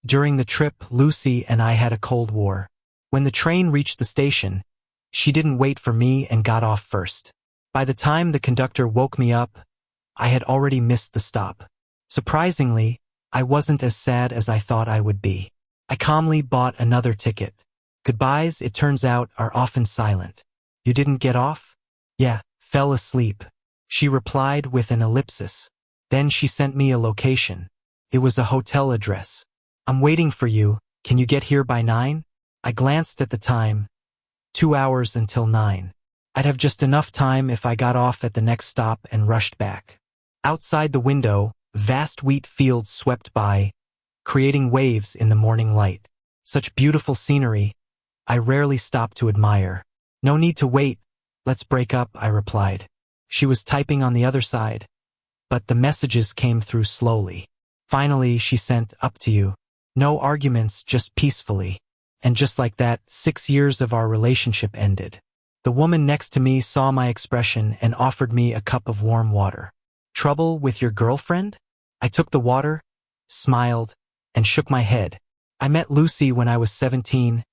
During the trip, Lucy and I had a cold war. When the train reached the station, she didn't wait for me and got off first. By the time the conductor woke me up, I had already missed the stop. Surprisingly, I wasn't as sad as I thought I would be. I calmly bought another ticket. Goodbyes, it turns out, are often silent. You didn't get off? Yeah, fell asleep. She replied with an ellipsis. Then she sent me a location. It was a hotel address. I'm waiting for you. Can you get here by 9? I glanced at the time. 2 hours until 9. I'd have just enough time if I got off at the next stop and rushed back. Outside the window, vast wheat fields swept by, creating waves in the morning light. Such beautiful scenery, I rarely stopped to admire. No need to wait. Let's break up, I replied. She was typing on the other side, but the messages came through slowly. Finally, she sent, up to you. No arguments, just peacefully. And just like that, 6 years of our relationship ended. The woman next to me saw my expression and offered me a cup of warm water. Trouble with your girlfriend? I took the water, smiled, and shook my head. I met Lucy when I was 17,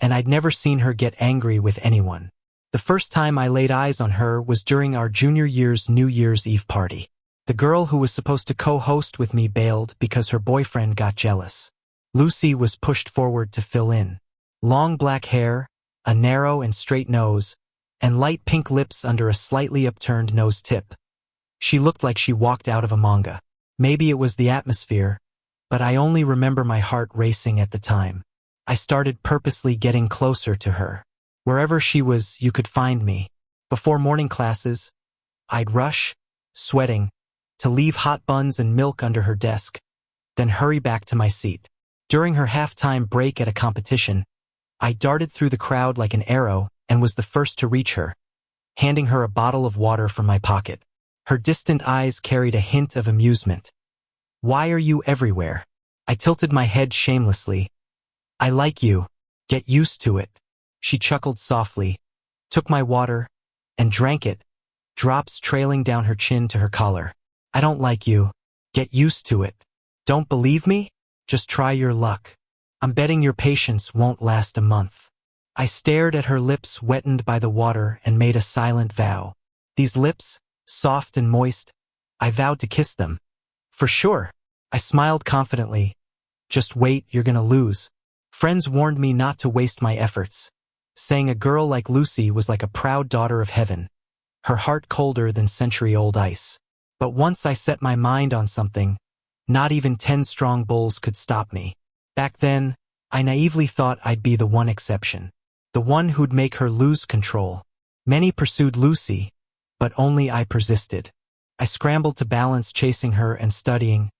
and I'd never seen her get angry with anyone. The first time I laid eyes on her was during our junior year's New Year's Eve party. The girl who was supposed to co-host with me bailed because her boyfriend got jealous. Lucy was pushed forward to fill in. Long black hair, a narrow and straight nose, and light pink lips under a slightly upturned nose tip. She looked like she walked out of a manga. Maybe it was the atmosphere, but I only remember my heart racing at the time. I started purposely getting closer to her. Wherever she was, you could find me. Before morning classes, I'd rush, sweating, to leave hot buns and milk under her desk, then hurry back to my seat. During her halftime break at a competition, I darted through the crowd like an arrow and was the first to reach her, handing her a bottle of water from my pocket. Her distant eyes carried a hint of amusement. Why are you everywhere? I tilted my head shamelessly. I like you. Get used to it. She chuckled softly, took my water, and drank it, drops trailing down her chin to her collar. I don't like you. Get used to it. Don't believe me? Just try your luck. I'm betting your patience won't last a month. I stared at her lips wetted by the water and made a silent vow. These lips, soft and moist, I vowed to kiss them. For sure. I smiled confidently. Just wait, you're gonna lose. Friends warned me not to waste my efforts, saying a girl like Lucy was like a proud daughter of heaven, her heart colder than century-old ice. But once I set my mind on something, not even 10 strong bulls could stop me. Back then, I naively thought I'd be the one exception, the one who'd make her lose control. Many pursued Lucy, but only I persisted. I scrambled to balance chasing her and studying,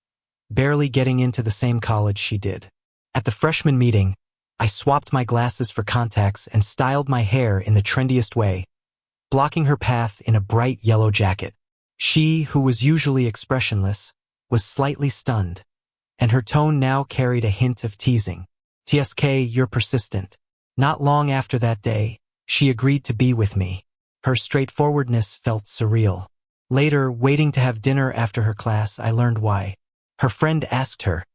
barely getting into the same college she did. At the freshman meeting, I swapped my glasses for contacts and styled my hair in the trendiest way, blocking her path in a bright yellow jacket. She, who was usually expressionless, was slightly stunned, and her tone now carried a hint of teasing. TSK, you're persistent. Not long after that day, she agreed to be with me. Her straightforwardness felt surreal. Later, waiting to have dinner after her class, I learned why. Her friend asked her,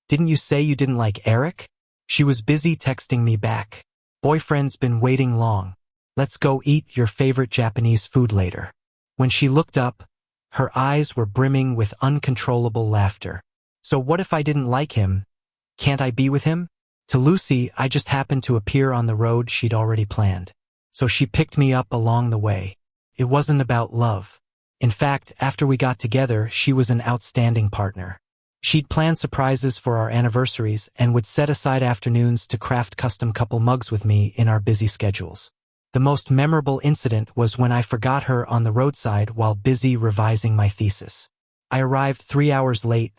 "Didn't you say you didn't like Eric?" She was busy texting me back. "Boyfriend's been waiting long. Let's go eat your favorite Japanese food later." When she looked up, her eyes were brimming with uncontrollable laughter. So what if I didn't like him? Can't I be with him? To Lucy, I just happened to appear on the road she'd already planned. So she picked me up along the way. It wasn't about love. In fact, after we got together, she was an outstanding partner. She'd plan surprises for our anniversaries and would set aside afternoons to craft custom couple mugs with me in our busy schedules. The most memorable incident was when I forgot her on the roadside while busy revising my thesis. I arrived 3 hours late,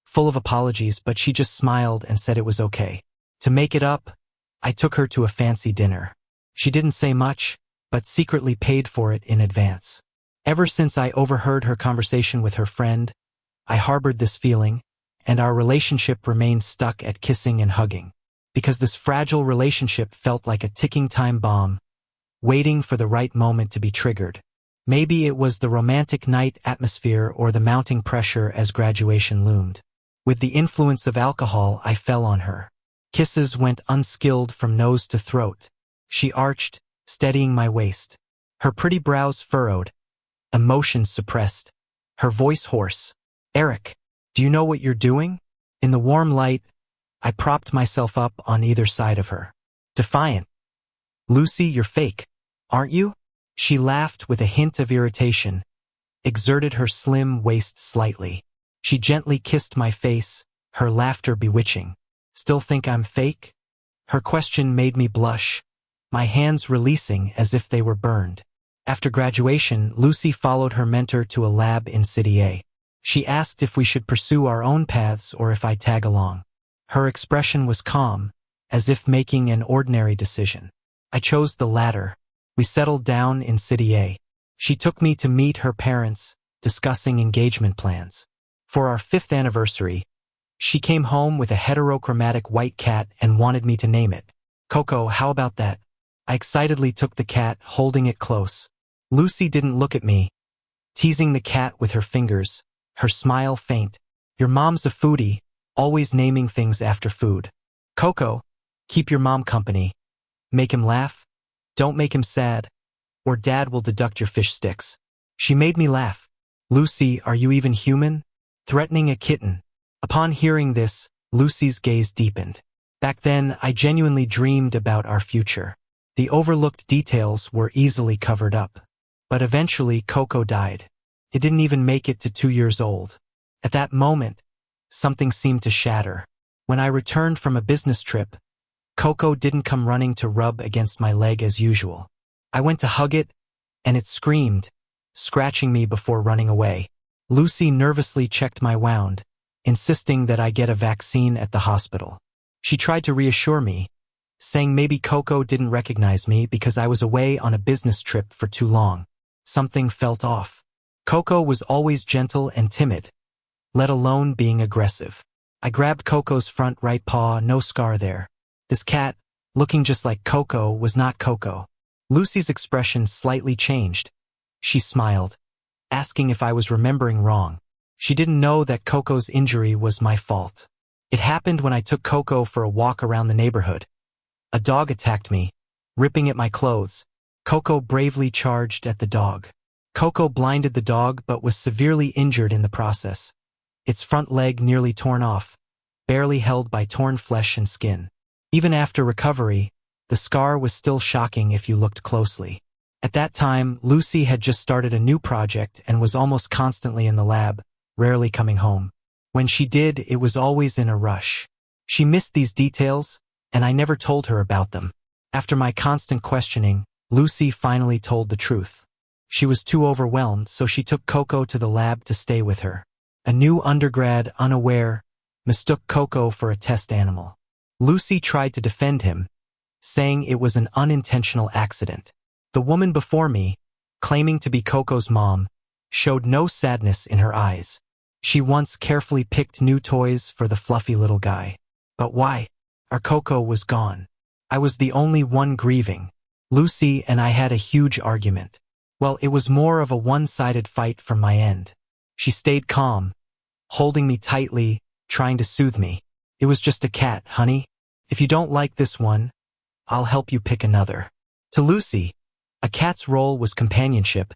full of apologies, but she just smiled and said it was okay. To make it up, I took her to a fancy dinner. She didn't say much, but secretly paid for it in advance. Ever since I overheard her conversation with her friend, I harbored this feeling, and our relationship remained stuck at kissing and hugging. Because this fragile relationship felt like a ticking time bomb, waiting for the right moment to be triggered. Maybe it was the romantic night atmosphere or the mounting pressure as graduation loomed. With the influence of alcohol, I fell on her. Kisses went unskilled from nose to throat. She arched, steadying my waist. Her pretty brows furrowed, emotions suppressed, her voice hoarse. "Eric, do you know what you're doing?" In the warm light, I propped myself up on either side of her. Defiant. "Lucy, you're fake, aren't you?" She laughed with a hint of irritation, exerted her slim waist slightly. She gently kissed my face, her laughter bewitching. "Still think I'm fake?" Her question made me blush, my hands releasing as if they were burned. After graduation, Lucy followed her mentor to a lab in City A. She asked if we should pursue our own paths or if I'd tag along. Her expression was calm, as if making an ordinary decision. I chose the latter. We settled down in City A. She took me to meet her parents, discussing engagement plans. For our 5th anniversary, she came home with a heterochromatic white cat and wanted me to name it. "Coco, how about that?" I excitedly took the cat, holding it close. Lucy didn't look at me, teasing the cat with her fingers, her smile faint. "Your mom's a foodie, always naming things after food. Coco, keep your mom company. Make him laugh, don't make him sad, or Dad will deduct your fish sticks." She made me laugh. "Lucy, are you even human? Threatening a kitten." Upon hearing this, Lucy's gaze deepened. Back then, I genuinely dreamed about our future. The overlooked details were easily covered up. But eventually, Coco died. It didn't even make it to 2 years old. At that moment, something seemed to shatter. When I returned from a business trip, Coco didn't come running to rub against my leg as usual. I went to hug it, and it screamed, scratching me before running away. Lucy nervously checked my wound, insisting that I get a vaccine at the hospital. She tried to reassure me, saying maybe Coco didn't recognize me because I was away on a business trip for too long. Something felt off. Coco was always gentle and timid, let alone being aggressive. I grabbed Coco's front right paw, no scar there. This cat, looking just like Coco, was not Coco. Lucy's expression slightly changed. She smiled, asking if I was remembering wrong. She didn't know that Coco's injury was my fault. It happened when I took Coco for a walk around the neighborhood. A dog attacked me, ripping at my clothes. Coco bravely charged at the dog. Coco blinded the dog but was severely injured in the process. Its front leg nearly torn off, barely held by torn flesh and skin. Even after recovery, the scar was still shocking if you looked closely. At that time, Lucy had just started a new project and was almost constantly in the lab, rarely coming home. When she did, it was always in a rush. She missed these details, and I never told her about them. After my constant questioning, Lucy finally told the truth. She was too overwhelmed, so she took Coco to the lab to stay with her. A new undergrad, unaware, mistook Coco for a test animal. Lucy tried to defend him, saying it was an unintentional accident. The woman before me, claiming to be Coco's mom, showed no sadness in her eyes. She once carefully picked new toys for the fluffy little guy. But why? Our Coco was gone. I was the only one grieving. Lucy and I had a huge argument. Well, it was more of a one-sided fight from my end. She stayed calm, holding me tightly, trying to soothe me. "It was just a cat, honey. If you don't like this one, I'll help you pick another." To Lucy, a cat's role was companionship,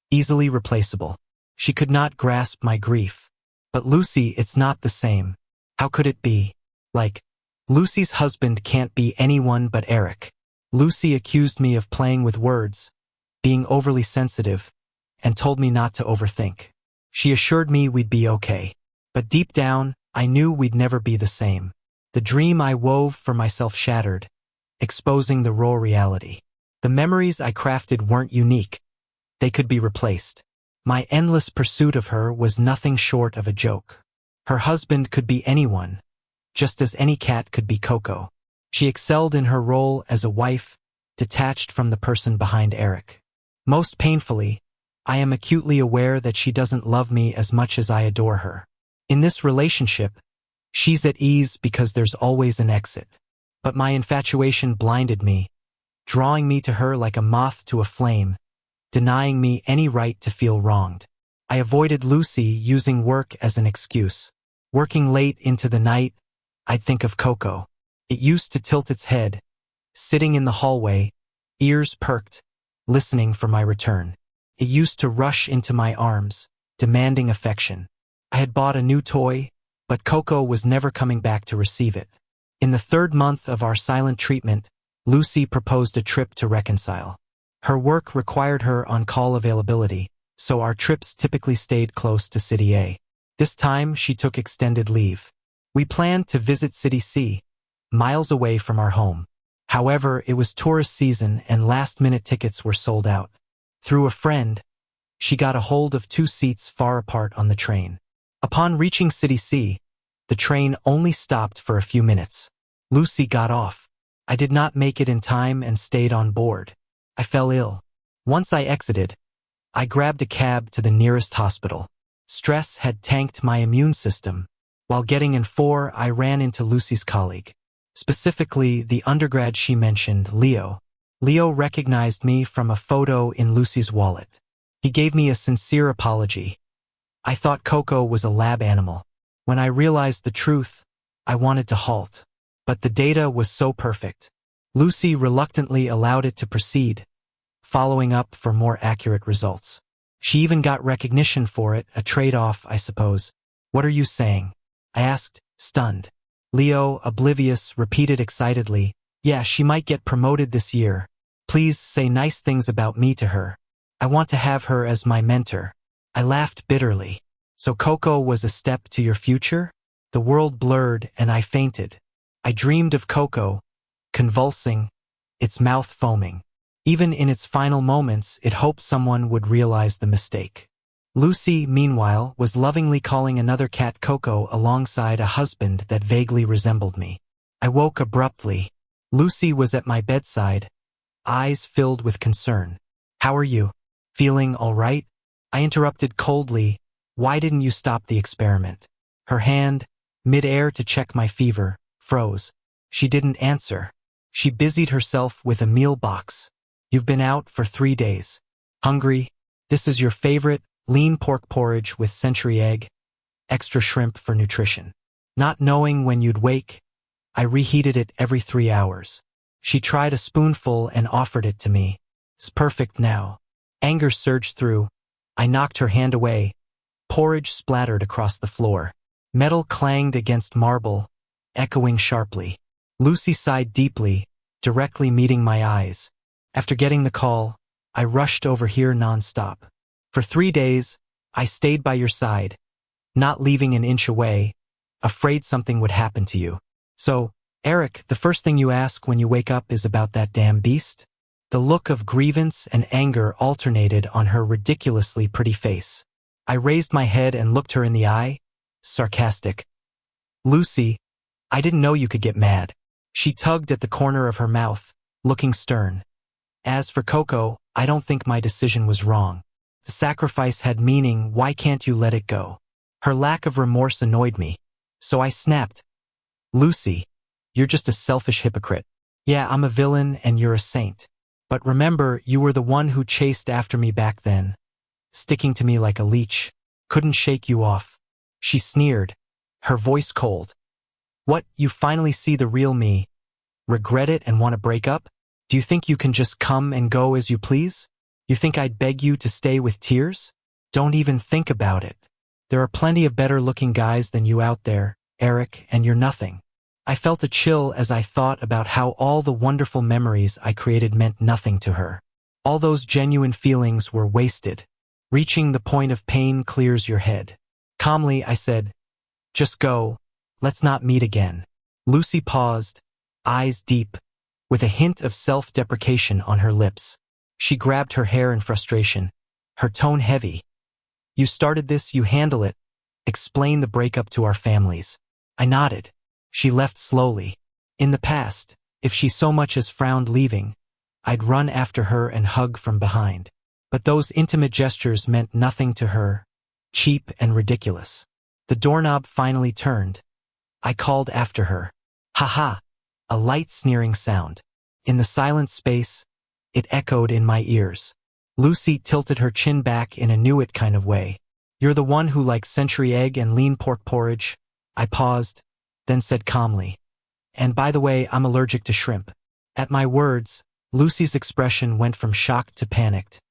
easily replaceable. She could not grasp my grief. But Lucy, it's not the same. How could it be? Like, Lucy's husband can't be anyone but Eric. Lucy accused me of playing with words, being overly sensitive, and told me not to overthink. She assured me we'd be okay. But deep down, I knew we'd never be the same. The dream I wove for myself shattered, exposing the raw reality. The memories I crafted weren't unique. They could be replaced. My endless pursuit of her was nothing short of a joke. Her husband could be anyone, just as any cat could be Coco. She excelled in her role as a wife, detached from the person behind Eric. Most painfully, I am acutely aware that she doesn't love me as much as I adore her. In this relationship, she's at ease because there's always an exit. But my infatuation blinded me, drawing me to her like a moth to a flame, denying me any right to feel wronged. I avoided Lucy using work as an excuse. Working late into the night, I'd think of Coco. It used to tilt its head, sitting in the hallway, ears perked, listening for my return. It used to rush into my arms, demanding affection. I had bought a new toy, but Coco was never coming back to receive it. In the 3rd month of our silent treatment, Lucy proposed a trip to reconcile. Her work required her on-call availability, so our trips typically stayed close to City A. This time, she took extended leave. We planned to visit City C, miles away from our home. However, it was tourist season and last-minute tickets were sold out. Through a friend, she got a hold of 2 seats far apart on the train. Upon reaching City C, the train only stopped for a few minutes. Lucy got off. I did not make it in time and stayed on board. I fell ill. Once I exited, I grabbed a cab to the nearest hospital. Stress had tanked my immune system. While getting in 4, I ran into Lucy's colleague. Specifically, the undergrad she mentioned, Leo. Leo recognized me from a photo in Lucy's wallet. He gave me a sincere apology. I thought Coco was a lab animal. When I realized the truth, I wanted to halt. But the data was so perfect. Lucy reluctantly allowed it to proceed, following up for more accurate results. She even got recognition for it, a trade-off, I suppose. "What are you saying?" I asked, stunned. Leo, oblivious, repeated excitedly, "Yeah, she might get promoted this year. Please say nice things about me to her. I want to have her as my mentor." I laughed bitterly. So Coco was a step to your future? The world blurred and I fainted. I dreamed of Coco, convulsing, its mouth foaming. Even in its final moments, it hoped someone would realize the mistake. Lucy, meanwhile, was lovingly calling another cat Coco alongside a husband that vaguely resembled me. I woke abruptly. Lucy was at my bedside, eyes filled with concern. "How are you? Feeling all right?" I interrupted coldly, "Why didn't you stop the experiment?" Her hand, mid-air to check my fever, froze. She didn't answer. She busied herself with a meal box. "You've been out for 3 days. Hungry? This is your favorite, lean pork porridge with century egg, extra shrimp for nutrition." Not knowing when you'd wake, I reheated it every 3 hours. She tried a spoonful and offered it to me. "It's perfect now." Anger surged through. I knocked her hand away. Porridge splattered across the floor. Metal clanged against marble, echoing sharply. Lucy sighed deeply, directly meeting my eyes. After getting the call, I rushed over here nonstop. For 3 days, I stayed by your side, not leaving an inch away, afraid something would happen to you. "So, Eric, the first thing you ask when you wake up is about that damn beast?" The look of grievance and anger alternated on her ridiculously pretty face. I raised my head and looked her in the eye, sarcastic. "Lucy, I didn't know you could get mad." She tugged at the corner of her mouth, looking stern. "As for Coco, I don't think my decision was wrong. The sacrifice had meaning, why can't you let it go?" Her lack of remorse annoyed me. So I snapped. "Lucy, you're just a selfish hypocrite. Yeah, I'm a villain and you're a saint. But remember, you were the one who chased after me back then, sticking to me like a leech. Couldn't shake you off." She sneered, her voice cold. "What, you finally see the real me? Regret it and want to break up? Do you think you can just come and go as you please? You think I'd beg you to stay with tears? Don't even think about it. There are plenty of better-looking guys than you out there, Eric, and you're nothing." I felt a chill as I thought about how all the wonderful memories I created meant nothing to her. All those genuine feelings were wasted. Reaching the point of pain clears your head. Calmly, I said, "Just go. Let's not meet again." Lucy paused, eyes deep, with a hint of self-deprecation on her lips. She grabbed her hair in frustration, her tone heavy. "You started this, you handle it. Explain the breakup to our families." I nodded. She left slowly. In the past, if she so much as frowned leaving, I'd run after her and hug from behind. But those intimate gestures meant nothing to her, cheap and ridiculous. The doorknob finally turned. I called after her. "Ha-ha!" A light sneering sound. In the silent space, it echoed in my ears. Lucy tilted her chin back in a knew-it kind of way. "You're the one who likes century egg and lean pork porridge, I paused, then said calmly, "And by the way, I'm allergic to shrimp." At my words, Lucy's expression went from shocked to panicked,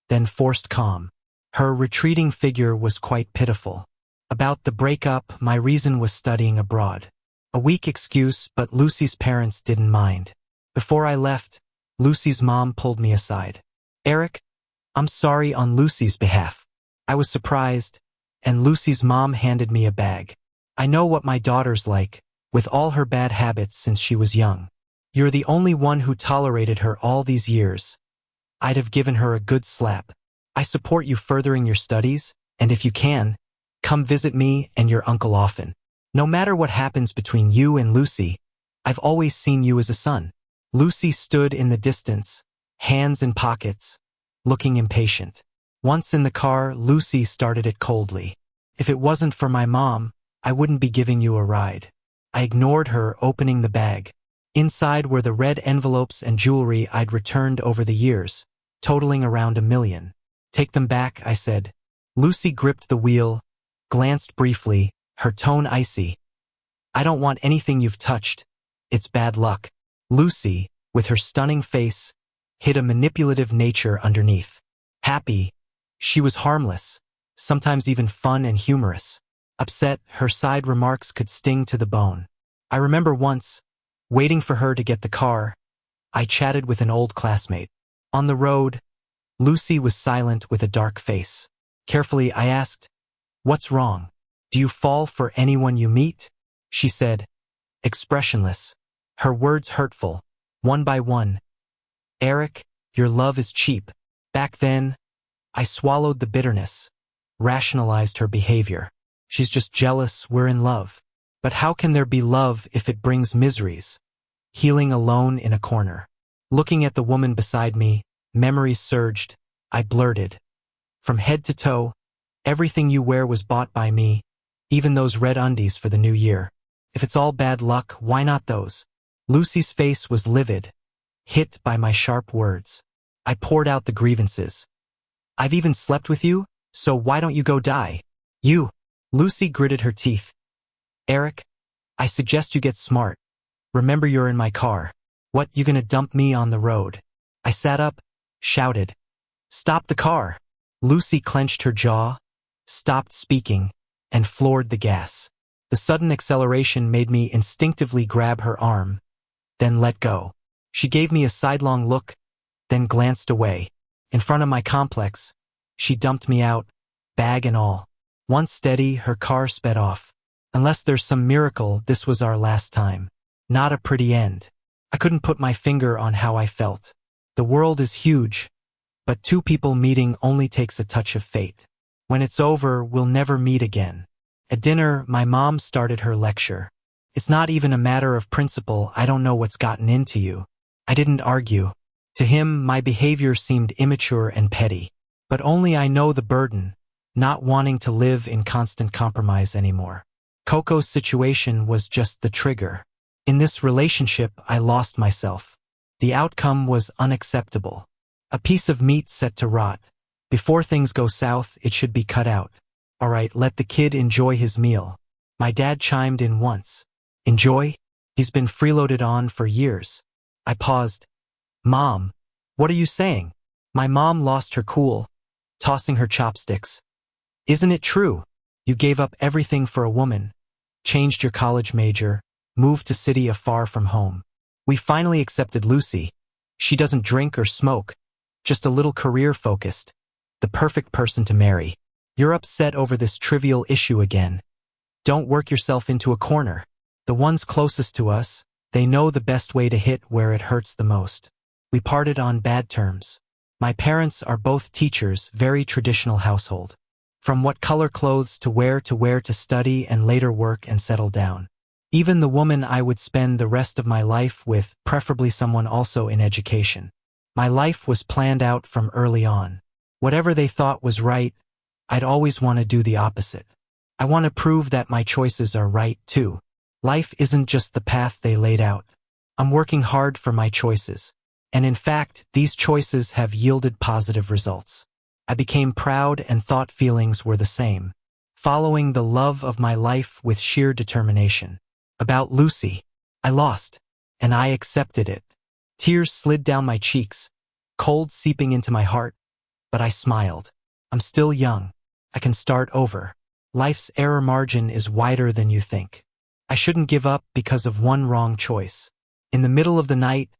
then forced calm. Her retreating figure was quite pitiful. About the breakup, my reason was studying abroad. A weak excuse, but Lucy's parents didn't mind. Before I left, Lucy's mom pulled me aside. "Eric, I'm sorry on Lucy's behalf." I was surprised, and Lucy's mom handed me a bag. "I know what my daughter's like, with all her bad habits since she was young. You're the only one who tolerated her all these years. I'd have given her a good slap. I support you furthering your studies, and if you can, come visit me and your uncle often. No matter what happens between you and Lucy, I've always seen you as a son." Lucy stood in the distance, hands in pockets, looking impatient. Once in the car, Lucy started it coldly. "If it wasn't for my mom, I wouldn't be giving you a ride." I ignored her, opening the bag. Inside were the red envelopes and jewelry I'd returned over the years, totaling around $1 million. "Take them back," I said. Lucy gripped the wheel, glanced briefly, her tone icy. "I don't want anything you've touched. It's bad luck." Lucy, with her stunning face, hid a manipulative nature underneath. Happy, she was harmless, sometimes even fun and humorous. Upset, her side remarks could sting to the bone. I remember once, waiting for her to get the car, I chatted with an old classmate. On the road, Lucy was silent with a dark face. Carefully, I asked, "What's wrong? Do you fall for anyone you meet?" She said, expressionless, her words hurtful, one by one, "Eric, your love is cheap." Back then, I swallowed the bitterness, rationalized her behavior. "She's just jealous, we're in love." But how can there be love if it brings miseries? Healing alone in a corner. Looking at the woman beside me, memories surged. I blurted, "From head to toe, everything you wear was bought by me, even those red undies for the new year. If it's all bad luck, why not those?" Lucy's face was livid, hit by my sharp words. I poured out the grievances. "I've even slept with you, so why don't you go die?" "You." Lucy gritted her teeth. "Eric, I suggest you get smart. Remember you're in my car. What, you gonna dump me on the road?" I sat up, shouted, "Stop the car!" Lucy clenched her jaw, stopped speaking, and floored the gas. The sudden acceleration made me instinctively grab her arm, then let go. She gave me a sidelong look, then glanced away. In front of my complex, she dumped me out, bag and all. Once steady, her car sped off. Unless there's some miracle, this was our last time. Not a pretty end. I couldn't put my finger on how I felt. The world is huge, but two people meeting only takes a touch of fate. When it's over, we'll never meet again. At dinner, my mom started her lecture. "It's not even a matter of principle. I don't know what's gotten into you." I didn't argue. To him, my behavior seemed immature and petty. But only I know the burden, not wanting to live in constant compromise anymore. Coco's situation was just the trigger. In this relationship, I lost myself. The outcome was unacceptable. A piece of meat set to rot. Before things go south, it should be cut out. "All right, let the kid enjoy his meal." My dad chimed in once. "Enjoy? He's been freeloaded on for years." I paused. "Mom, what are you saying?" My mom lost her cool, tossing her chopsticks. "Isn't it true? You gave up everything for a woman, changed your college major, moved to city afar from home. We finally accepted Lucy. She doesn't drink or smoke, just a little career-focused. The perfect person to marry. You're upset over this trivial issue again. Don't work yourself into a corner. The ones closest to us, they know the best way to hit where it hurts the most." We parted on bad terms. My parents are both teachers, very traditional household. From what color clothes to where to study and later work and settle down. Even the woman I would spend the rest of my life with, preferably someone also in education. My life was planned out from early on. Whatever they thought was right, I'd always want to do the opposite. I want to prove that my choices are right too. Life isn't just the path they laid out. I'm working hard for my choices. And in fact, these choices have yielded positive results. I became proud and thought feelings were the same. following the love of my life with sheer determination. About Lucy, I lost, and I accepted it. Tears slid down my cheeks, cold seeping into my heart, but I smiled. I'm still young. I can start over. Life's error margin is wider than you think. I shouldn't give up because of one wrong choice. In the middle of the night,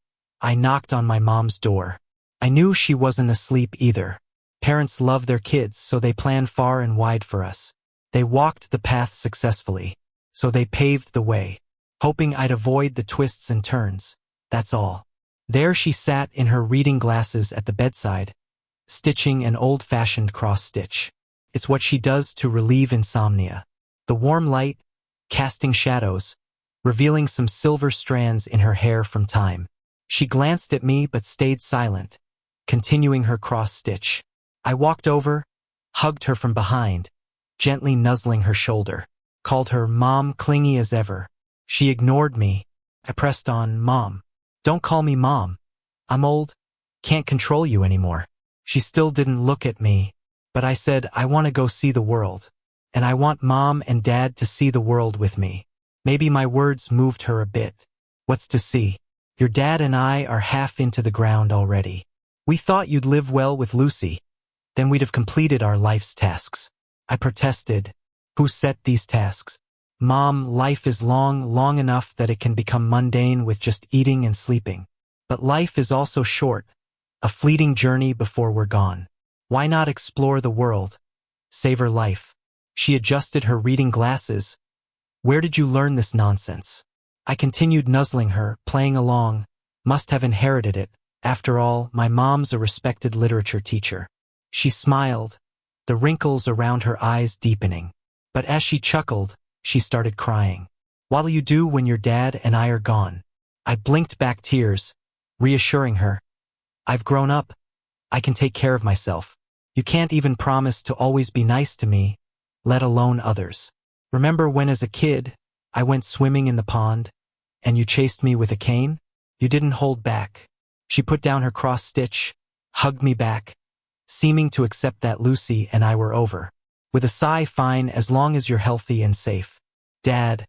I knocked on my mom's door. I knew she wasn't asleep either. Parents love their kids, so they plan far and wide for us. They walked the path successfully, so they paved the way, hoping I'd avoid the twists and turns. That's all. There she sat in her reading glasses at the bedside, stitching an old-fashioned cross-stitch. It's what she does to relieve insomnia. The warm light, casting shadows, revealing some silver strands in her hair from time. She glanced at me but stayed silent, continuing her cross-stitch. I walked over, hugged her from behind, gently nuzzling her shoulder, called her Mom, clingy as ever. She ignored me. I pressed on, Mom. Don't call me Mom. I'm old, can't control you anymore. She still didn't look at me, but I said I want to go see the world, and I want Mom and Dad to see the world with me. Maybe my words moved her a bit. What's to see? Your dad and I are half into the ground already. We thought you'd live well with Lucy. Then we'd have completed our life's tasks. I protested. Who set these tasks? Mom, life is long enough that it can become mundane with just eating and sleeping. But life is also short, a fleeting journey before we're gone. Why not explore the world? Savor life. She adjusted her reading glasses. Where did you learn this nonsense? I continued nuzzling her, playing along. Must have inherited it. After all, my mom's a respected literature teacher. She smiled, the wrinkles around her eyes deepening. But as she chuckled, she started crying. What'll you do when your dad and I are gone? I blinked back tears, reassuring her. I've grown up. I can take care of myself. You can't even promise to always be nice to me, let alone others. Remember when as a kid, I went swimming in the pond, and you chased me with a cane? You didn't hold back. She put down her cross-stitch, hugged me back, seeming to accept that Lucy and I were over. With a sigh, fine, as long as you're healthy and safe. Dad,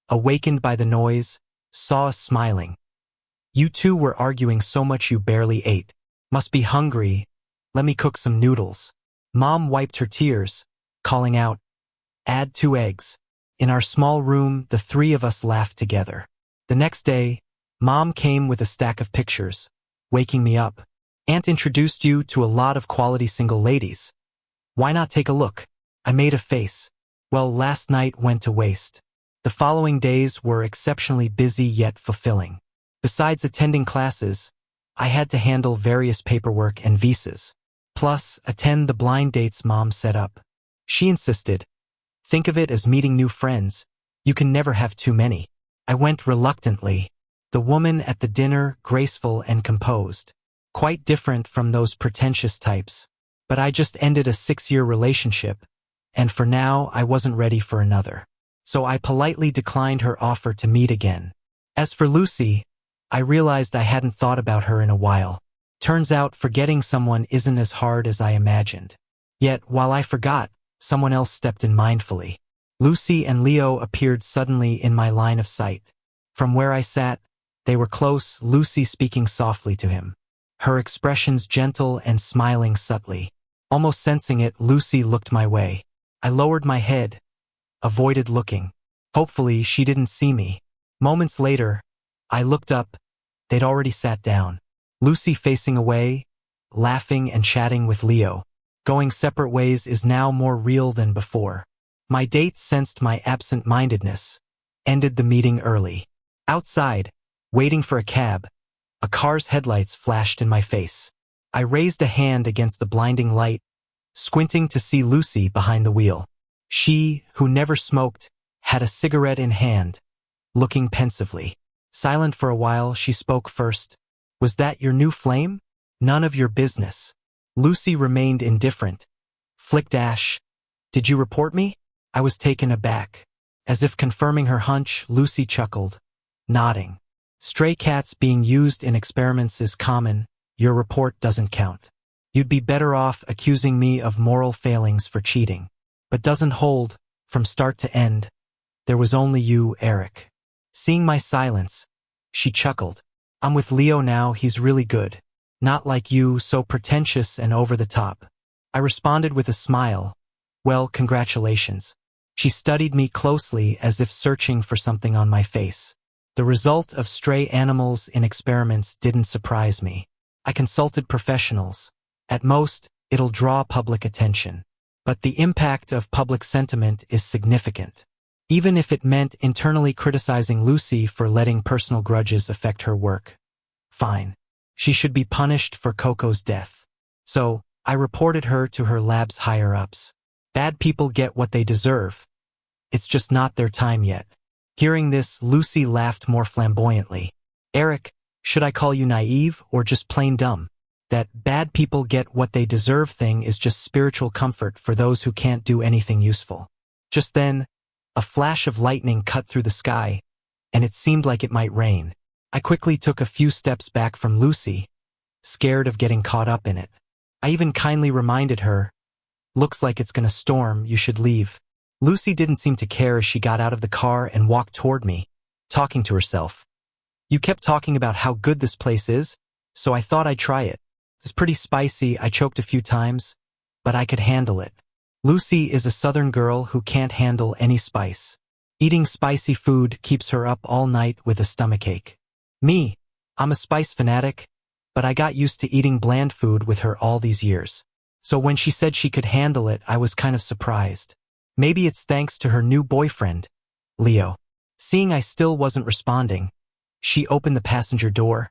awakened by the noise, saw us smiling. You two were arguing so much you barely ate. Must be hungry. Let me cook some noodles. Mom wiped her tears, calling out, add 2 eggs. In our small room, the 3 of us laughed together. The next day, Mom came with a stack of pictures, waking me up. Aunt introduced you to a lot of quality single ladies. Why not take a look? I made a face. Well, last night went to waste. The following days were exceptionally busy yet fulfilling. Besides attending classes, I had to handle various paperwork and visas, plus attend the blind dates Mom set up. She insisted, think of it as meeting new friends. You can never have too many. I went reluctantly. The woman at the dinner, graceful and composed. Quite different from those pretentious types. But I just ended a 6-year relationship, and for now I wasn't ready for another. So I politely declined her offer to meet again. As for Lucy, I realized I hadn't thought about her in a while. Turns out forgetting someone isn't as hard as I imagined. Yet, while I forgot, someone else stepped in mindfully. Lucy and Leo appeared suddenly in my line of sight. From where I sat, they were close, Lucy speaking softly to him. Her expressions gentle and smiling subtly. Almost sensing it, Lucy looked my way. I lowered my head, avoided looking. Hopefully, she didn't see me. Moments later, I looked up. They'd already sat down. Lucy facing away, laughing and chatting with Leo. Going separate ways is now more real than before. My date sensed my absent-mindedness, ended the meeting early. Outside, waiting for a cab, a car's headlights flashed in my face. I raised a hand against the blinding light, squinting to see Lucy behind the wheel. She, who never smoked, had a cigarette in hand, looking pensively. Silent for a while, she spoke first. Was that your new flame? None of your business. Lucy remained indifferent. Flicked ash. Did you report me? I was taken aback. As if confirming her hunch, Lucy chuckled, nodding. Stray cats being used in experiments is common. Your report doesn't count. You'd be better off accusing me of moral failings for cheating. but doesn't hold, from start to end. There was only you, Eric. Seeing my silence, she chuckled. I'm with Leo now, he's really good. Not like you, so pretentious and over the top. I responded with a smile. Well, congratulations. She studied me closely as if searching for something on my face. The result of stray animals in experiments didn't surprise me. I consulted professionals. At most, it'll draw public attention. But the impact of public sentiment is significant. Even if it meant internally criticizing Lucy for letting personal grudges affect her work. Fine. She should be punished for Coco's death. So, I reported her to her lab's higher-ups. Bad people get what they deserve. It's just not their time yet. Hearing this, Lucy laughed more flamboyantly. Eric, should I call you naive or just plain dumb? That bad people get what they deserve thing is just spiritual comfort for those who can't do anything useful. Just then, a flash of lightning cut through the sky, and it seemed like it might rain. I quickly took a few steps back from Lucy, scared of getting caught up in it. I even kindly reminded her, looks like it's gonna storm, you should leave. Lucy didn't seem to care as she got out of the car and walked toward me, talking to herself. You kept talking about how good this place is, so I thought I'd try it. It's pretty spicy, I choked a few times, but I could handle it. Lucy is a southern girl who can't handle any spice. Eating spicy food keeps her up all night with a stomachache. Me, I'm a spice fanatic, but I got used to eating bland food with her all these years. So when she said she could handle it, I was kind of surprised. Maybe it's thanks to her new boyfriend, Leo. Seeing I still wasn't responding, she opened the passenger door.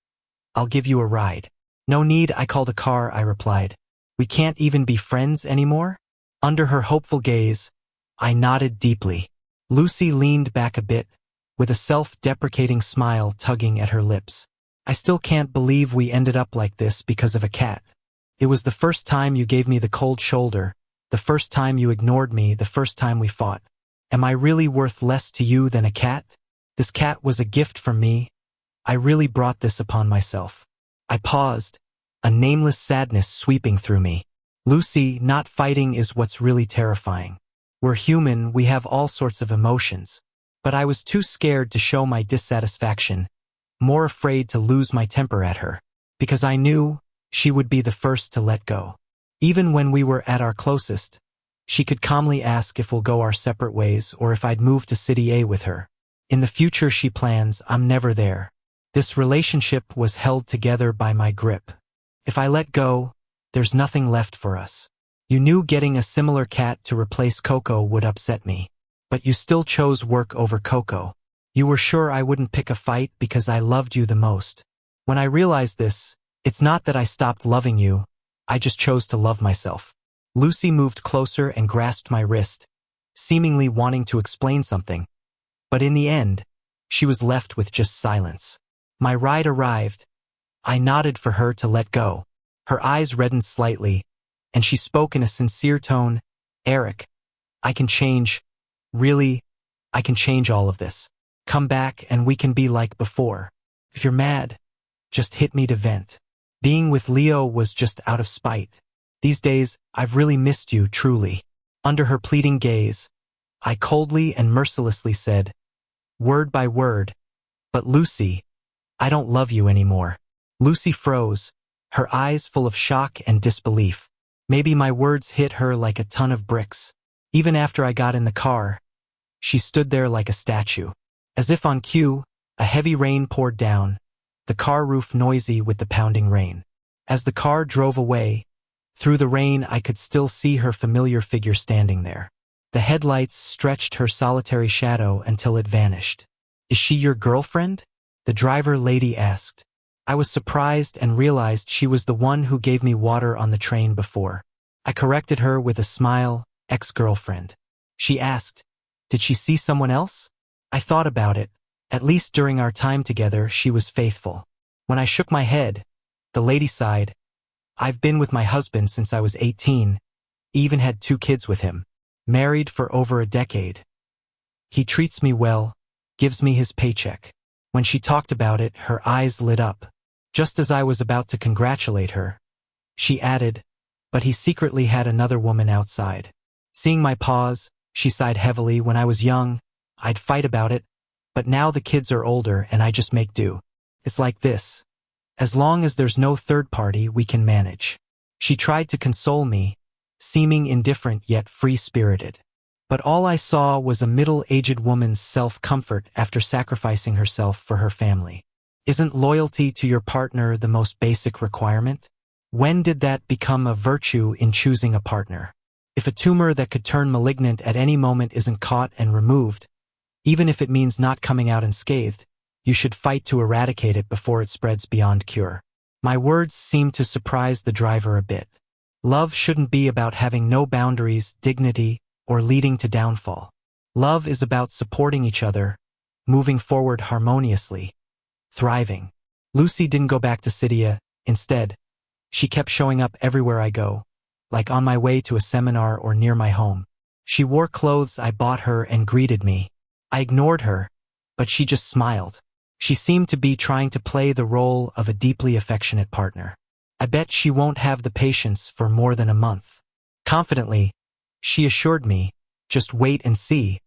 I'll give you a ride. No need, I called a car, I replied. We can't even be friends anymore? Under her hopeful gaze, I nodded deeply. Lucy leaned back a bit, with a self-deprecating smile tugging at her lips. I still can't believe we ended up like this because of a cat. It was the first time you gave me the cold shoulder, the first time you ignored me, the first time we fought. Am I really worth less to you than a cat? This cat was a gift from me. I really brought this upon myself. I paused, a nameless sadness sweeping through me. Lucy, not fighting is what's really terrifying. We're human, we have all sorts of emotions. But I was too scared to show my dissatisfaction, more afraid to lose my temper at her, because I knew she would be the first to let go. Even when we were at our closest, she could calmly ask if we'll go our separate ways or if I'd move to City A with her. In the future, she plans, I'm never there. This relationship was held together by my grip. If I let go, there's nothing left for us. You knew getting a similar cat to replace Coco would upset me. But you still chose work over Coco. You were sure I wouldn't pick a fight because I loved you the most. When I realized this, it's not that I stopped loving you, I just chose to love myself. Lucy moved closer and grasped my wrist, seemingly wanting to explain something. But in the end, she was left with just silence. My ride arrived. I nodded for her to let go. Her eyes reddened slightly, and she spoke in a sincere tone, Eric, I can change. Really, I can change all of this. Come back and we can be like before. If you're mad, just hit me to vent. Being with Leo was just out of spite. These days, I've really missed you, truly. Under her pleading gaze, I coldly and mercilessly said, word by word, but Lucy, I don't love you anymore. Lucy froze, her eyes full of shock and disbelief. Maybe my words hit her like a ton of bricks. Even after I got in the car, she stood there like a statue. As if on cue, a heavy rain poured down, the car roof noisy with the pounding rain. As the car drove away, through the rain I could still see her familiar figure standing there. The headlights stretched her solitary shadow until it vanished. Is she your girlfriend? The driver lady asked. I was surprised and realized she was the one who gave me water on the train before. I corrected her with a smile, ex-girlfriend. She asked, did she see someone else? I thought about it. At least during our time together, she was faithful. When I shook my head, the lady sighed. I've been with my husband since I was 18, even had 2 kids with him, married for over a decade. He treats me well, gives me his paycheck. When she talked about it, her eyes lit up. Just as I was about to congratulate her, she added, but he secretly had another woman outside. Seeing my pause, she sighed heavily. When I was young, I'd fight about it, but now the kids are older and I just make do. It's like this. As long as there's no third party, we can manage. She tried to console me, seeming indifferent yet free-spirited. But all I saw was a middle-aged woman's self-comfort after sacrificing herself for her family. Isn't loyalty to your partner the most basic requirement? When did that become a virtue in choosing a partner? If a tumor that could turn malignant at any moment isn't caught and removed, even if it means not coming out unscathed, you should fight to eradicate it before it spreads beyond cure. My words seemed to surprise the driver a bit. Love shouldn't be about having no boundaries, dignity, or leading to downfall. Love is about supporting each other, moving forward harmoniously, thriving. Lucy didn't go back to Cydia. Instead, she kept showing up everywhere I go, like on my way to a seminar or near my home. She wore clothes I bought her and greeted me. I ignored her, but she just smiled. She seemed to be trying to play the role of a deeply affectionate partner. I bet she won't have the patience for more than a month. Confidently, she assured me, just wait and see.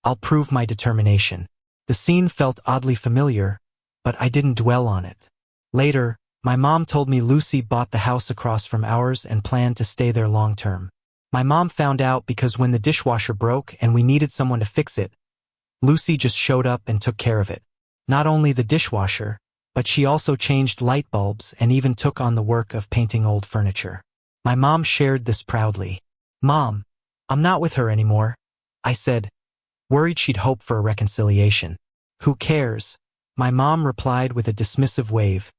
I'll prove my determination. The scene felt oddly familiar, but I didn't dwell on it. Later, my mom told me Lucy bought the house across from ours and planned to stay there long term. My mom found out because when the dishwasher broke and we needed someone to fix it, Lucy just showed up and took care of it. Not only the dishwasher, but she also changed light bulbs and even took on the work of painting old furniture. My mom shared this proudly. "Mom, I'm not with her anymore," I said, worried she'd hope for a reconciliation. "Who cares?" My mom replied with a dismissive wave.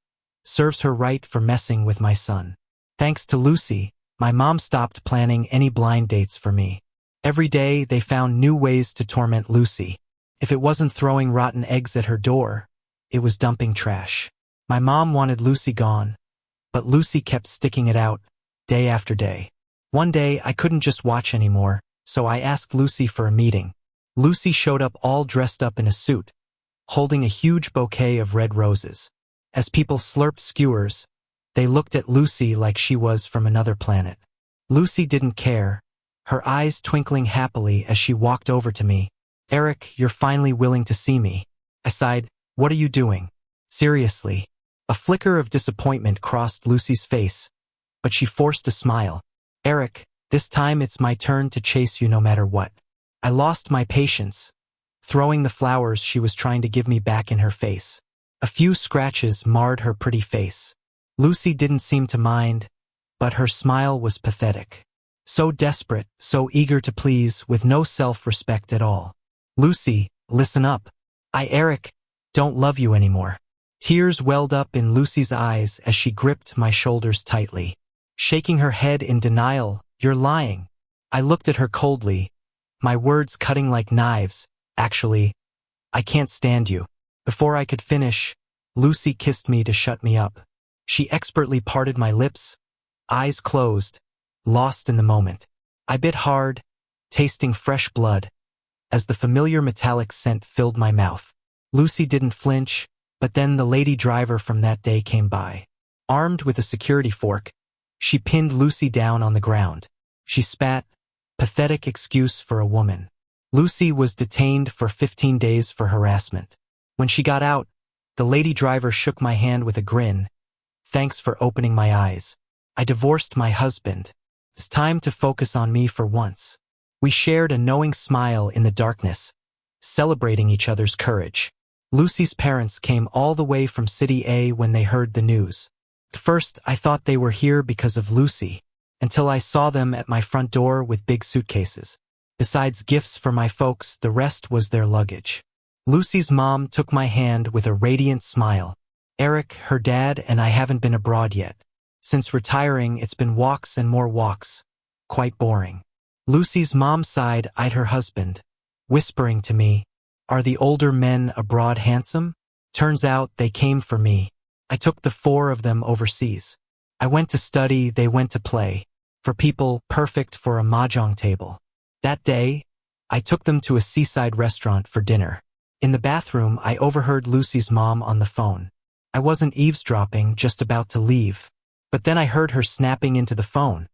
"Serves her right for messing with my son." Thanks to Lucy, my mom stopped planning any blind dates for me. Every day they found new ways to torment Lucy. If it wasn't throwing rotten eggs at her door, it was dumping trash. My mom wanted Lucy gone, but Lucy kept sticking it out, day after day. One day I couldn't just watch anymore, so I asked Lucy for a meeting. Lucy showed up all dressed up in a suit, holding a huge bouquet of red roses. As people slurped skewers, they looked at Lucy like she was from another planet. Lucy didn't care, her eyes twinkling happily as she walked over to me. "Eric, you're finally willing to see me." I sighed. "What are you doing?" "Seriously." A flicker of disappointment crossed Lucy's face, but she forced a smile. "Eric, this time it's my turn to chase you no matter what." I lost my patience, throwing the flowers she was trying to give me back in her face. A few scratches marred her pretty face. Lucy didn't seem to mind, but her smile was pathetic. So desperate, so eager to please, with no self-respect at all. "Lucy, listen up. Eric, don't love you anymore." Tears welled up in Lucy's eyes as she gripped my shoulders tightly. Shaking her head in denial, "You're lying." I looked at her coldly, my words cutting like knives. "Actually, I can't stand you." Before I could finish, Lucy kissed me to shut me up. She expertly parted my lips, eyes closed, lost in the moment. I bit hard, tasting fresh blood, as the familiar metallic scent filled my mouth. Lucy didn't flinch, but then the lady driver from that day came by. Armed with a security fork, she pinned Lucy down on the ground. She spat, pathetic excuse for a woman. Lucy was detained for 15 days for harassment. When she got out, the lady driver shook my hand with a grin. "Thanks for opening my eyes. I divorced my husband. It's time to focus on me for once." We shared a knowing smile in the darkness, celebrating each other's courage. Lucy's parents came all the way from City A when they heard the news. At first, I thought they were here because of Lucy, until I saw them at my front door with big suitcases. Besides gifts for my folks, the rest was their luggage. Lucy's mom took my hand with a radiant smile. "Eric, her dad, and I haven't been abroad yet. Since retiring, it's been walks and more walks. Quite boring." Lucy's mom side eyed her husband, whispering to me, "Are the older men abroad handsome?" Turns out they came for me. I took the 4 of them overseas. I went to study, they went to play. For people perfect for a mahjong table. That day, I took them to a seaside restaurant for dinner. In the bathroom, I overheard Lucy's mom on the phone. I wasn't eavesdropping, just about to leave. But then I heard her snapping into the phone.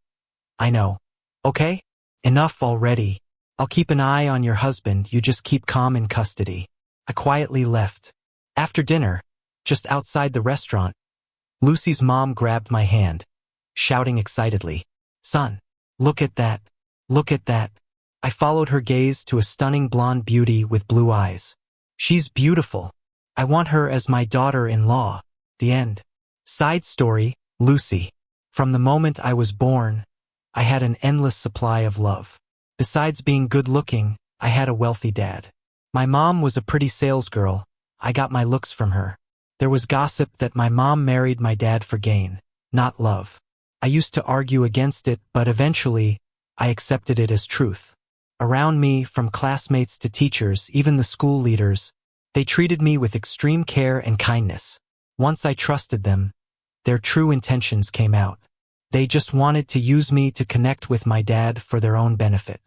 "I know. Okay? Enough already. I'll keep an eye on your husband, you just keep calm in custody. I quietly left. After dinner, just outside the restaurant, Lucy's mom grabbed my hand, shouting excitedly, "Son, look at that. Look at that." I followed her gaze to a stunning blonde beauty with blue eyes. "She's beautiful. I want her as my daughter-in-law." The end. Side story, Lucy. From the moment I was born, I had an endless supply of love. Besides being good-looking, I had a wealthy dad. My mom was a pretty salesgirl. I got my looks from her. There was gossip that my mom married my dad for gain, not love. I used to argue against it, but eventually, I accepted it as truth. Around me, from classmates to teachers, even the school leaders, they treated me with extreme care and kindness. Once I trusted them, their true intentions came out. They just wanted to use me to connect with my dad for their own benefit.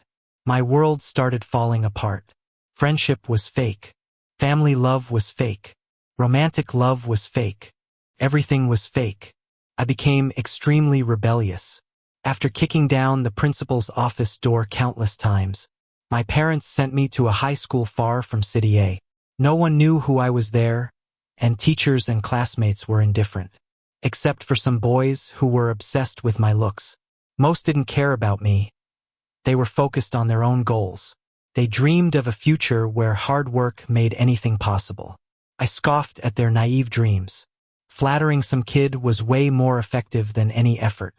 My world started falling apart. Friendship was fake. Family love was fake. Romantic love was fake. Everything was fake. I became extremely rebellious. After kicking down the principal's office door countless times, my parents sent me to a high school far from City A. No one knew who I was there, and teachers and classmates were indifferent. Except for some boys who were obsessed with my looks. Most didn't care about me. They were focused on their own goals. They dreamed of a future where hard work made anything possible. I scoffed at their naive dreams. Flattering some kid was way more effective than any effort.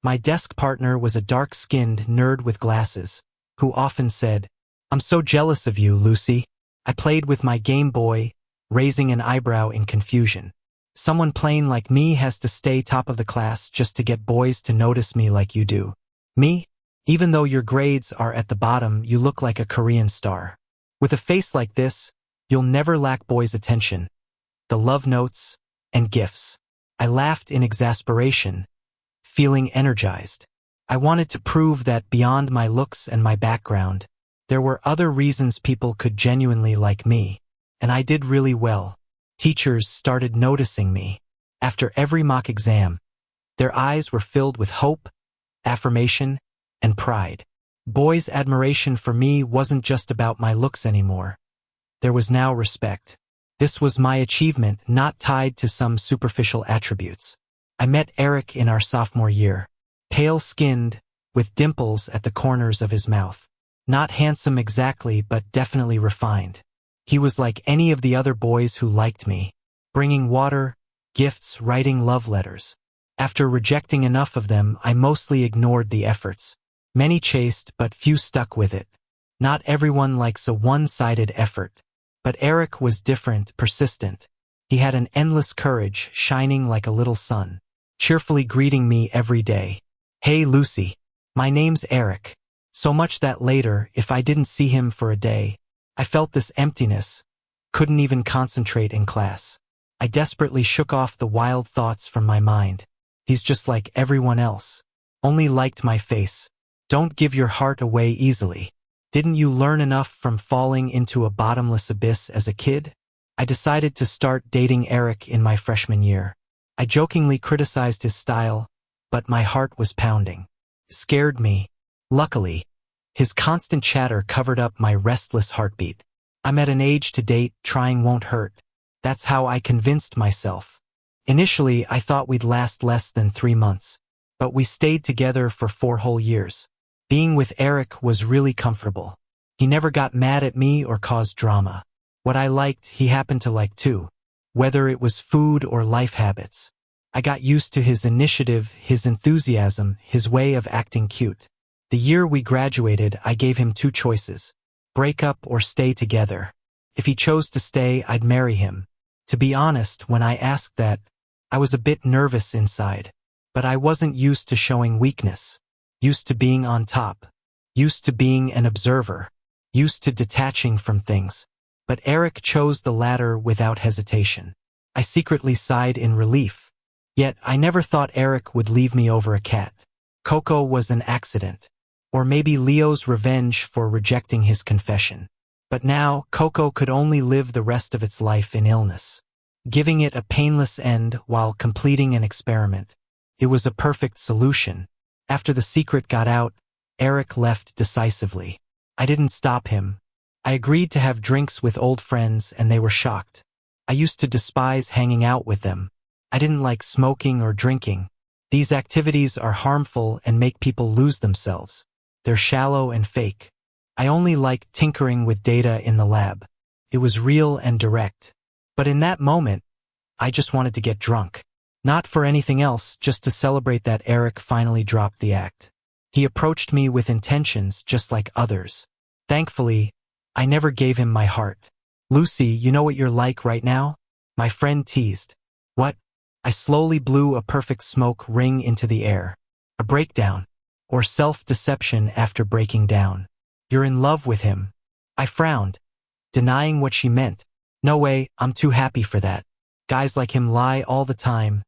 My desk partner was a dark-skinned nerd with glasses, who often said, "I'm so jealous of you, Lucy." I played with my Game Boy, raising an eyebrow in confusion. Someone plain like me has to stay top of the class just to get boys to notice me like you do. Me? Even though your grades are at the bottom, you look like a Korean star. With a face like this, you'll never lack boys' attention, the love notes, and gifts. I laughed in exasperation, feeling energized. I wanted to prove that beyond my looks and my background, there were other reasons people could genuinely like me, and I did really well. Teachers started noticing me. After every mock exam, their eyes were filled with hope, affirmation, and pride. Boys' admiration for me wasn't just about my looks anymore. There was now respect. This was my achievement, not tied to some superficial attributes. I met Eric in our sophomore year, pale-skinned, with dimples at the corners of his mouth. Not handsome exactly, but definitely refined. He was like any of the other boys who liked me, bringing water, gifts, writing love letters. After rejecting enough of them, I mostly ignored the efforts. Many chased, but few stuck with it. Not everyone likes a one-sided effort. But Eric was different, persistent. He had an endless courage, shining like a little sun, cheerfully greeting me every day. "Hey, Lucy. My name's Eric." So much that later, if I didn't see him for a day, I felt this emptiness, couldn't even concentrate in class. I desperately shook off the wild thoughts from my mind. He's just like everyone else. Only liked my face. Don't give your heart away easily. Didn't you learn enough from falling into a bottomless abyss as a kid? I decided to start dating Eric in my freshman year. I jokingly criticized his style, but my heart was pounding. It scared me. Luckily, his constant chatter covered up my restless heartbeat. I'm at an age to date, trying won't hurt. That's how I convinced myself. Initially, I thought we'd last less than 3 months, but we stayed together for 4 whole years. Being with Eric was really comfortable. He never got mad at me or caused drama. What I liked, he happened to like too, whether it was food or life habits. I got used to his initiative, his enthusiasm, his way of acting cute. The year we graduated, I gave him 2 choices: break up or stay together. If he chose to stay, I'd marry him. To be honest, when I asked that, I was a bit nervous inside. But I wasn't used to showing weakness. Used to being on top. Used to being an observer. Used to detaching from things. But Eric chose the latter without hesitation. I secretly sighed in relief. Yet I never thought Eric would leave me over a cat. Coco was an accident. Or maybe Leo's revenge for rejecting his confession. But now, Coco could only live the rest of its life in illness, giving it a painless end while completing an experiment. It was a perfect solution. After the secret got out, Eric left decisively. I didn't stop him. I agreed to have drinks with old friends and they were shocked. I used to despise hanging out with them. I didn't like smoking or drinking. These activities are harmful and make people lose themselves. They're shallow and fake. I only liked tinkering with data in the lab. It was real and direct. But in that moment, I just wanted to get drunk. Not for anything else, just to celebrate that Eric finally dropped the act. He approached me with intentions just like others. Thankfully, I never gave him my heart. Lucy, you know what you're like right now? My friend teased. What? I slowly blew a perfect smoke ring into the air. A breakdown. Or self-deception after breaking down. You're in love with him. I frowned, denying what she meant. No way, I'm too happy for that. Guys like him lie all the time,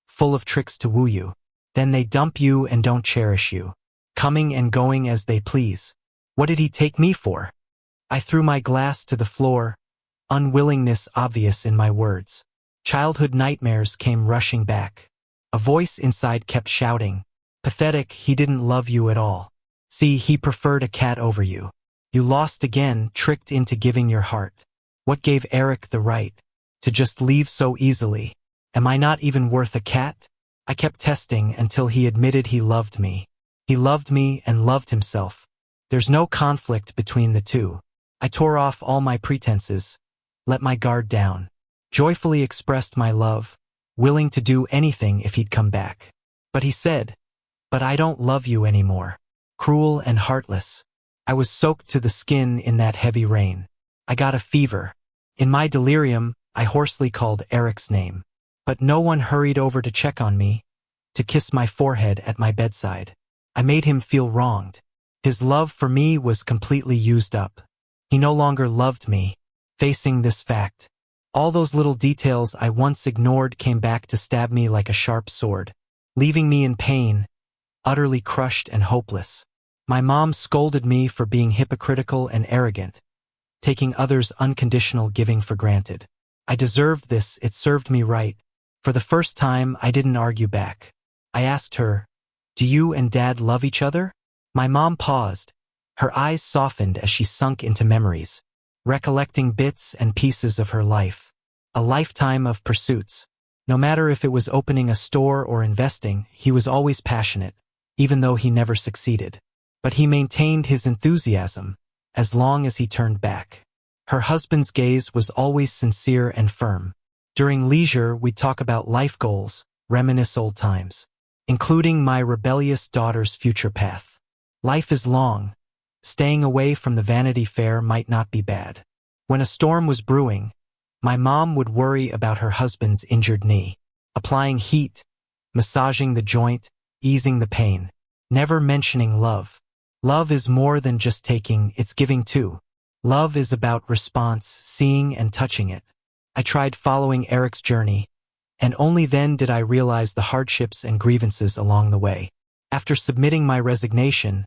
full of tricks to woo you. Then they dump you and don't cherish you, coming and going as they please. What did he take me for? I threw my glass to the floor, unwillingness obvious in my words. Childhood nightmares came rushing back. A voice inside kept shouting, pathetic, he didn't love you at all. See, he preferred a cat over you. You lost again, tricked into giving your heart. What gave Eric the right to just leave so easily? Am I not even worth a cat? I kept testing until he admitted he loved me. He loved me and loved himself. There's no conflict between the two. I tore off all my pretenses, let my guard down, joyfully expressed my love, willing to do anything if he'd come back. But he said, but I don't love you anymore. Cruel and heartless. I was soaked to the skin in that heavy rain. I got a fever. In my delirium, I hoarsely called Eric's name. But no one hurried over to check on me, to kiss my forehead at my bedside. I made him feel wronged. His love for me was completely used up. He no longer loved me. Facing this fact, all those little details I once ignored came back to stab me like a sharp sword, leaving me in pain, utterly crushed and hopeless. My mom scolded me for being hypocritical and arrogant, taking others' unconditional giving for granted. I deserved this, it served me right. For the first time, I didn't argue back. I asked her, do you and Dad love each other? My mom paused. Her eyes softened as she sunk into memories, recollecting bits and pieces of her life. A lifetime of pursuits. No matter if it was opening a store or investing, he was always passionate, even though he never succeeded. But he maintained his enthusiasm, as long as he turned back. Her husband's gaze was always sincere and firm. During leisure, we'd talk about life goals, reminisce old times, including my rebellious daughter's future path. Life is long. Staying away from the Vanity Fair might not be bad. When a storm was brewing, my mom would worry about her husband's injured knee, applying heat, massaging the joint, easing the pain, never mentioning love. Love is more than just taking, it's giving too. Love is about response, seeing and touching it. I tried following Eric's journey, and only then did I realize the hardships and grievances along the way. After submitting my resignation,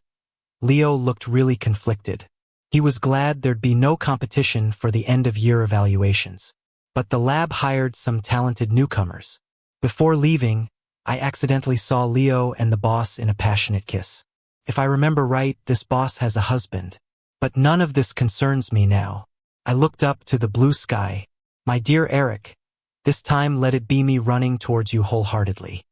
Leo looked really conflicted. He was glad there'd be no competition for the end-of-year evaluations. But the lab hired some talented newcomers. Before leaving, I accidentally saw Leo and the boss in a passionate kiss. If I remember right, this boss has a husband. But none of this concerns me now. I looked up to the blue sky. My dear Eric, this time let it be me running towards you wholeheartedly.